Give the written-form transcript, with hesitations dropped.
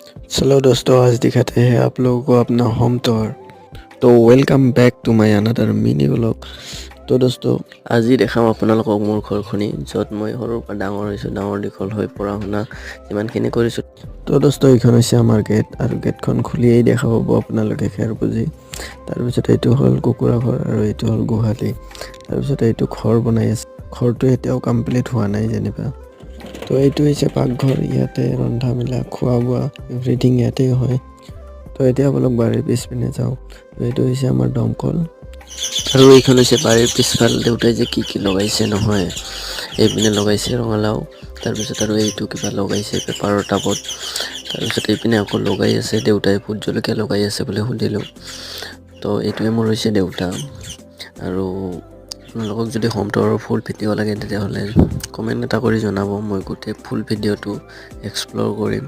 चलो दोस्तों, आज दिखाते हैं आप लोगों को अपना होम टूर। तो welcome back to my another mini vlog. তো দোস্ত আজি দেখাম আপোনালোকক মোৰ ঘৰখনি, য'ত মই সৰুৰ পৰা ডাঙৰ হৈছোঁ, ডাঙৰ দীঘল হৈ পঢ়া শুনা যিমানখিনি কৰিছোঁ। তো দোস্ত এইখন হৈছে আমাৰ গেট, আৰু গেটখন খুলিয়েই দেখা পাব আপোনালোকে খেৰ পুঁজি। তাৰপিছত এইটো হ'ল কুকুৰা ঘৰ আৰু এইটো হ'ল গোহালি। তাৰপিছত এইটো ঘৰ বনাই আছে, ঘৰটো এতিয়াও কমপ্লিট হোৱা নাই যেনিবা। তো এইটো হৈছে পাকঘৰ, ইয়াতে ৰন্ধা মেলা খোৱা বোৱা এভৰিথিং ইয়াতেই হয়। তো এতিয়া অলপ বাৰীৰ পিছপিনে যাওঁ। তো এইটো হৈছে আমাৰ দমকল, আৰু এইখন হৈছে বাৰীৰ পিছফাল। দেউতাই যে কি লগাইছে নহয়, এইপিনে লগাইছে ৰঙালাও, তাৰপিছত আৰু এইটো কিবা লগাইছে পেপাৰৰ টাবত, তাৰপিছত এইপিনে আকৌ লগাই আছে দেউতাই ভোট জলকীয়া লগাই আছে বুলি শুনিলোঁ। তো এইটোৱে মোৰ হৈছে দেউতা। আৰু আপোনালোকক যদি হোম টুৰৰ ফুল ভিডিঅ' লাগে তেতিয়াহ'লে কমেণ্ট এটা কৰি জনাব, মই গোটেই ফুল ভিডিঅ'টো এক্সপ্ল'ৰ কৰিম।